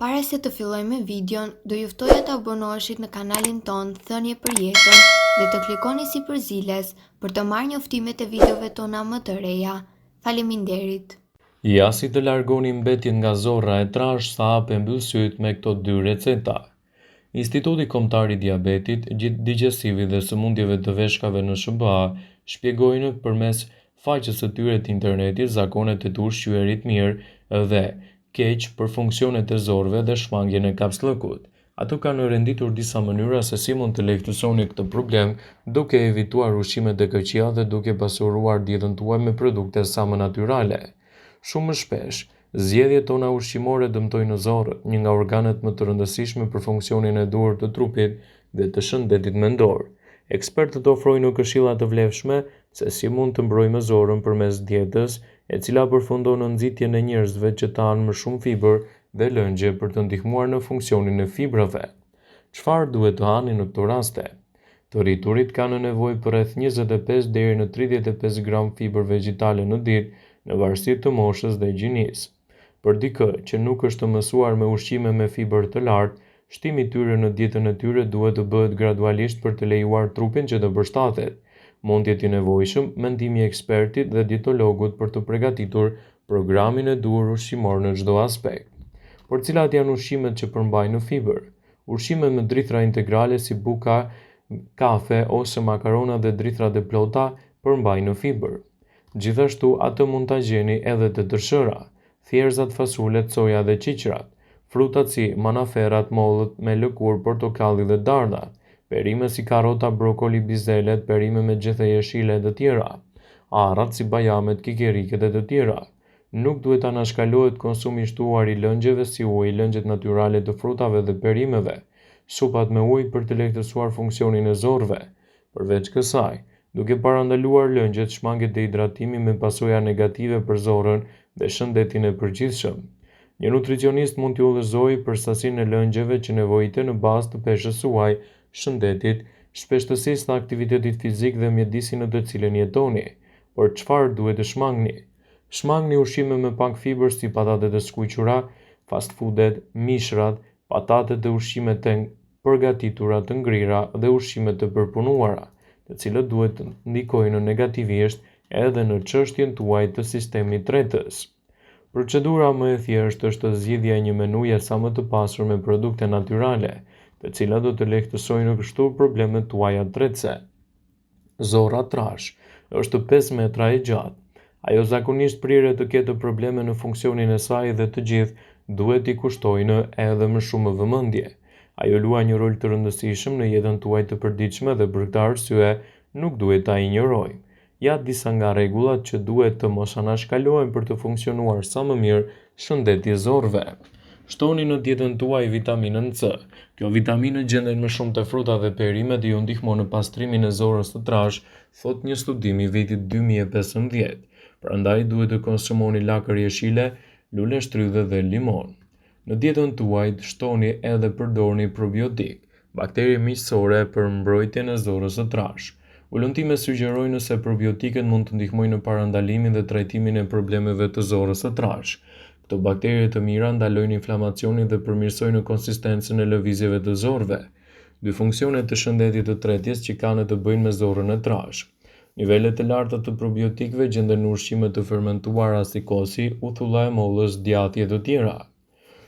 Para se të fillojmë me videon, do ju ftoja të abonoheshit në kanalin ton Thënie për Jetën dhe të klikoni si përziles për të marrë njoftimet e videove tona më të reja. Faleminderit. Ja si të largoni mbetjet nga zorra e trash sa hape mbyll syt me këto 2 receta. Instituti Kombëtar i Diabetit, Digjestivi dhe Sëmundjeve të Veshkave në SBA shpjegojnë përmes faqes së tyre të internetit zakonet e të ushqyerit mirë dhe keq për funksionet e zorëve dhe shmangjen e kapsllëkut. Ato kanë renditur disa mënyra se si mund të lehtësoni këtë problem duke evituar ushqimet e këqija dhe duke pasuruar dietën tuaj me produkte sa më natyrale. Shumë më shpesh, zgjedhjet tona ushqimore dëmtojnë zorrën, një nga organet më të rëndësishme për funksionin e duhur të trupit dhe të shëndetit mendor. Ekspertët ofrojnë këshilla të vlefshme se si mund të mbrojmë zorrën përmes dietës, e cila përfundon në nxitjen e njerëzve që tanë më shumë fibër dhe lëngje për të ndihmuar në funksionin e fibrave. Çfarë duhet të hani në këto raste? Të rriturit kanë nevojë për rreth 25 deri në 35 gram fibër vegjitale në ditë, në varësi të moshës dhe gjinisë. Për dikë që nuk është mësuar me ushqime me fibër të lartë, shtimi i tyre në dietën e tyre duhet të bëhet gradualisht për të lejuar trupin që të mbështatet. Mund të jetë i nevojshëm mendimi i ekspertit dhe dietologut për të përgatitur programin e duhur ushqimor në çdo aspekt. Por cilat janë ushqimet që përmbajnë fibër? Ushqimet me drithra integrale si buka, kafe ose makarona dhe drithrat e plota përmbajnë fibër. Gjithashtu atë mund ta gjeni edhe te tërshëra, thjerrzat, fasulet, soja dhe qiqrat, frutat si manaferat, mollët me lëkurë, portokalli dhe dardha, perime si karrota, brokoli, bizelet, perime me gjethe jeshile dhe të tjera, arrat si bajamet, kikiriket e të tjera. Nuk duhet anashkalohet konsumi i shtuar i lëngjeve si uji, lëngjet natyrale të frutave dhe perimeve, supat me ujë për të lehtësuar funksionin e zorrëve. Përveç kësaj, duke parandaluar lëngjet, shmanget dhe hidratimi me pasoja negative për zorrën dhe shëndetin e përgjithshëm. Një nutricionist mund t'ju udhëzojë për sasinë e lëngjeve që nevojite në bazë të peshës suaj, shëndetit, shpeshtësisë të aktivitetit fizik dhe mjedisin në të cilën jetoni. Por çfarë duhet të shmangni? Shmangni ushqime me pak fibër si patatet e skuqura, fast foodet, mishrat, patatet dhe ushqimet e përgatitura të ngrira dhe ushqimet të përpunuara, të cilët duhet të ndikojnë negativisht edhe në çështjen tuaj të sistemit tretës. Procedura më e thjeshtë është zgjidhja e një menuje sa më të pasur me produkte natyrale, të cilat do të lehtësojnë kështu problemet tuaja tretëse. Zorra trash është 5 metra e gjatë. Ajo zakonisht prirë të ketë probleme në funksionin e saj dhe të gjithë duhet i kushtojnë edhe më shumë vëmendje. Ajo luan një rol të rëndësishëm në jetën tuaj të përditshme dhe për këtë arsye nuk duhet ta injorojmë. Ja disa nga rregullat që duhet të mos anashkalohen për të funksionuar sa më mirë shëndeti i zorrëve. Shtoni në dietën tuaj vitaminën C. Kjo vitaminë gjendet më shumë te frutat dhe perimet dhe ju ndihmon në pastrimin e zorrës së trash, thot një studim i vitit 2015. Prandaj duhet të konsumoni lakër jeshile, lule shtrydhe dhe limon. Në dietën tuaj shtoni edhe përdorni probiotik, bakteri miqësore për mbrojtjen e zorrës së trash. Ullëntimet sugjerojnë se probiotikët mund të ndihmojnë në parandalimin dhe trajtimin e problemeve të zorrës së trash. Këto bakteri të mira ndalojnë inflamacionin dhe përmirësojnë konsistencën e lëvizjeve të zorrëve. Dy funksionet të shëndetit të tretjes që kanë të bëjnë me zorrën e trash. Nivelet e larta të probiotikëve gjenden në ushqime të fermentuara si kosi, uthulla e mollës, djathtë e të tjera.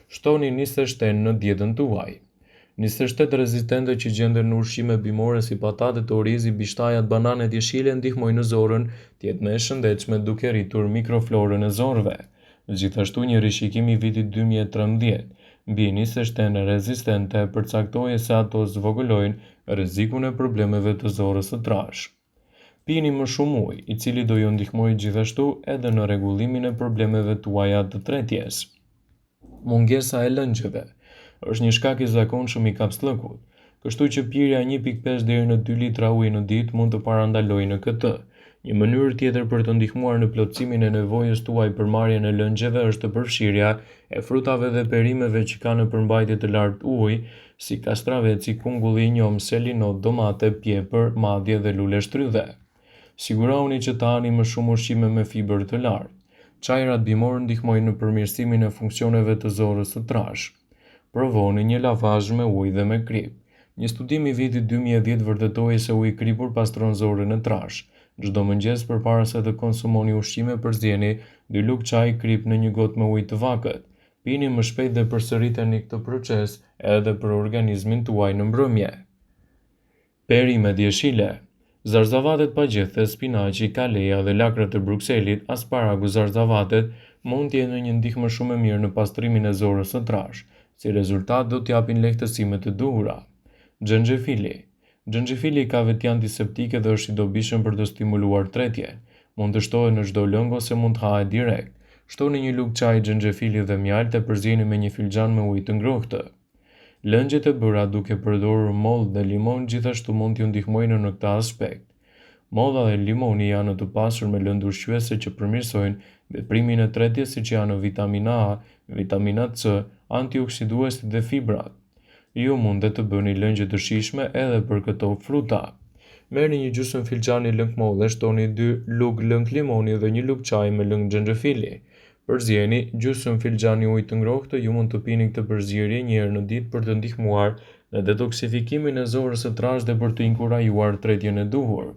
Shtoni nisë shtenë në dietën tuaj. Nisë shtetë rezistente që gjenden në ushqime bimore si patatet, orizi, bishtajat, bananet jeshile ndihmojnë zorrën të jetë më e shëndetshme duke rritur mikroflorën e zorrëve. Gjithashtu një rishikim i vitit 2013 mbi nisë shtenë rezistente përcaktoi se ato zvogëlojnë rrezikun e problemeve të zorrës së trash. Pini më shumë ujë, i cili do ju ndihmojë gjithashtu edhe në rregullimin e problemeve tuaja të tretjes. Mungesa e lëngjeve është një shkak i zakonshëm i kapsllëkut, kështu që pirja 1.5 deri në 2 litra ujë në ditë mund të parandalojë në këtë. Një mënyrë tjetër për të ndihmuar në plotësimin e nevojës tuaj për marrjen e lëngjeve është përfshirja e frutave dhe perimeve që kanë në përmbajtje të lartë ujë, si kastraveci, kungulli i njom, selinot, domate, pjepër, madje dhe lule shtrydhe. Sigurohuni që të hani më shumë ushqime me fibër të lartë. Çajrat bimor ndihmojnë në përmirësimin e funksioneve të zorrës së trash. provoni një lavazh me ujë dhe me krip. Një studim i vitit 2010 vërtetoi se uji i kripur pastron zorën e trash. Çdo mëngjes përpara se të konsumoni ushqime, përzieni 2 lugë çaj krip në një gotë me ujë të vakët. Pini më shpejt dhe përsëriteni këtë proces edhe për organizmin tuaj në mbrëmje. Perimet jeshile. Zarzavatet pa gjethe, spinaqi, kaleja dhe lakrat e Brukselit, asparagu, zarzavatet mund të jenë një ndihmë shumë e mirë në pastrimin e zorës së trash. Si rezultat do t'japin lehtësime të duhura. Xhenxhefili. Xhenxhefili ka veti antiseptike dhe është i dobishëm për të stimuluar tretjen. Mund të shtohet në çdo lëng ose mund të hahet direkt. Shtoni një lugë çaj xhenxhefili dhe mjalt e përzieni me një filxhan me ujë të ngrohtë. Lëngjet e bëra duke përdorur mollë dhe limon gjithashtu mund t'ju ndihmojnë në këtë aspekt. Molla dhe limoni janë të pasur me lëndë ushqyese që përmirësojnë veprimin e tretjes, siç janë vitamina A, vitamina C, antioksiduesit dhe fibrat. Ju mundet të bëni lëngje të shijshme edhe për këto fruta. Merrni një gjysmë filxhani lëng molle, shtoni 2 lugë lëng limoni dhe 1 lugë çaj me lëng xhenxhefili. Përzieni gjysmë filxhani ujë të ngrohtë. Ju mund të pini këtë përzierje një herë në ditë për të ndihmuar në detoksifikimin e zorës së trashë dhe për të inkurajuar tretjen e duhur.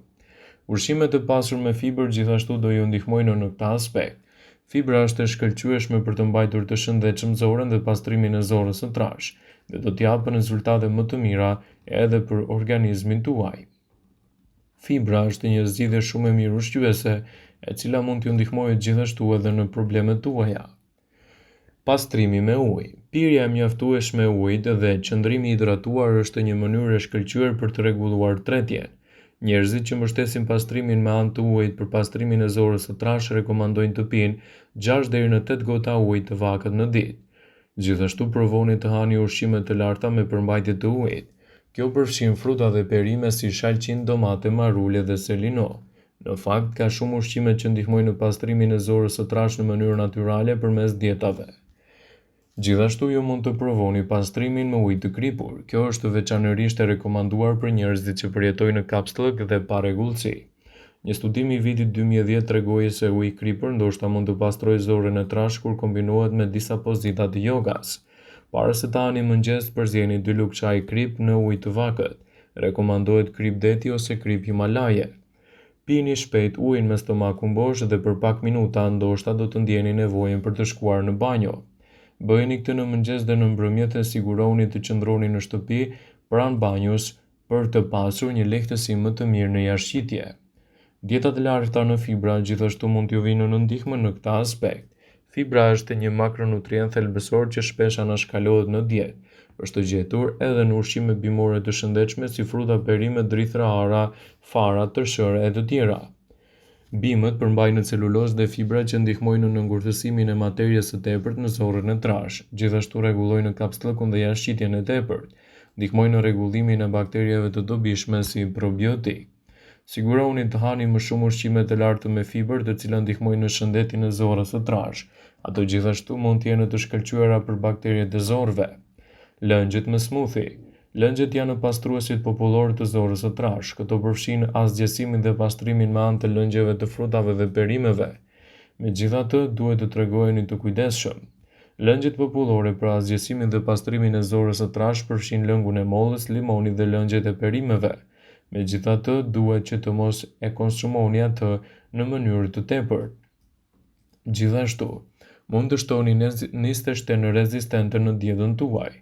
Ushqimet e pasur me fibër gjithashtu do ju ndihmojnë në këtë aspekt. Fibra është e shkëlqyeshme për të mbajtur të shëndetshëm zorën dhe pastrimin e zorës së trashë, dhe do t'japë rezultate më të mira edhe për organizmin tuaj. Fibra është një zgjidhje shumë e mirë ushqyese, e cila mund t'ju ndihmojë gjithashtu edhe në problemet tuaja. Pastrimi me ujë. Pirja e mjaftueshme e ujit dhe qëndrimi i hidratuar është një mënyrë e shkëlqyer për të rregulluar tretjen. Njerëzit që mbështesin pastrimin me anë të ujit për pastrimin e zorës së trashë rekomandojnë të pinë 6 deri në 8 gota ujë të vakët në ditë. Gjithashtu provoni të hani ushqime të larta me përmbajtje të ujit. Kjo përfshin fruta dhe perime si shalqin, domate, marule dhe selino. Në fakt, ka shumë ushqime që ndihmojnë në pastrimin e zorës së trashë në mënyrë natyrale përmes dietave. Gjithashtu ju mund të provoni pastrimin me ujë të kripur. Kjo është veçanërisht e rekomanduar për njerëzit që përjetojnë në kapslëk dhe pa rregullsi. Një studim i vitit 2010 tregoi se uji i kripur ndoshta mund të pastrojë zorën e trashë kur kombinohet me disa pozita të jogas. Para se të hani mëngjes, përzieni 2 lugë çaj krip në ujë të vakët. Rekomandohet krip deti ose krip himalaje. Pini shpejt ujin me stomakun bosh dhe për pak minuta ndoshta do të ndjeni nevojën për të shkuar në banjo. Bëjeni këtë në mëngjes dhe në mbrëmje dhe siguroni të qëndroni në shtëpi pranë banjos për të pasur një lehtësim më të mirë në jashtëqitje. Dietat e larta në fibra gjithashtu mund t'ju vinë në ndihmë në këtë aspekt. Fibra është një makronutrient thelbësor që shpesh anashkalohet në dietë. Është gjetur edhe në ushqime bimore të shëndetshme si fruta, perime, drithra, ara, fara, tërshëre e të tjera. Bimët përmbajnë celulozë dhe fibra që ndihmojnë në ngurtësimin e materjes së tepërt në zorën e trashë, gjithashtu rregullojnë kapslëkun dhe jashtëqitjen e tepërt, ndihmojnë në rregullimin e bakterieve të dobishme si probiotik. Siguroni të hani më shumë ushqime të larta me fibër, të cilat ndihmojnë në shëndetin e zorës së trashë. Ato gjithashtu mund të jenë të shkëlqyera për bakteriet e zorëve. Lëngjet me smoothie. Lëngjet janë pastruesit popullor të zorës së trashë. Këto përfshin asgjësimin dhe pastrimin me anë të lëngjeve të frutave dhe perimeve. Megjithatë, duhet të tregoheni të kujdesshëm. Lëngjet popullore për asgjësimin dhe pastrimin e zorës së trashë përfshin lëngun e mollës, limonit dhe lëngjet e perimeve. Megjithatë, duhet që të mos e konsumoni atë në mënyrë të tepërt. Gjithashtu, mund të shtoni niste shtenë rezistente në dietën tuaj.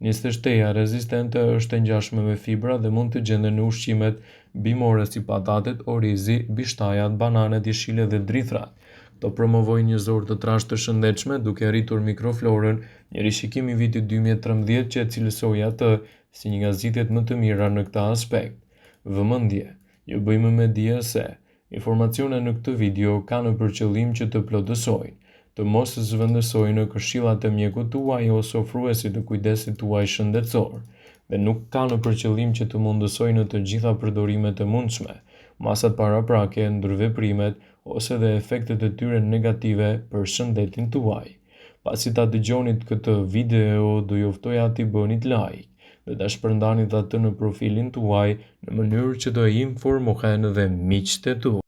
Niste shteja rezistente është e ngjashme me fibra dhe mund të gjenden në ushqimet bimore si patatet, orizi, bishtajat, bananet, jeshile dhe drithrat. Këto promovojnë një zorë të trashë të shëndetshme duke arritur mikroflorën, një rishikim i vitit 2013 që e cilësoi atë si një nga zgjidhjet më të mira në këtë aspekt. Vëmendje, ju bëjmë me dije se informacionet në këtë video kanë për qëllim që të plotësojnë, të mos zhvendësojnë këshillat e mjekut tuaj ose ofruesit të kujdesit tuaj shëndetësor, dhe nuk kanë për qëllim që të mundësojnë të gjitha përdorimet e mundshme, masat paraprake, ndërveprimet ose dhe efektet e tyre negative për shëndetin tuaj. Pasi ta dëgjonit këtë video, do ju ftoja t'i bënit like dhe ta shpërndanit atë në profilin tuaj në mënyrë që të informohen dhe miqtë tu.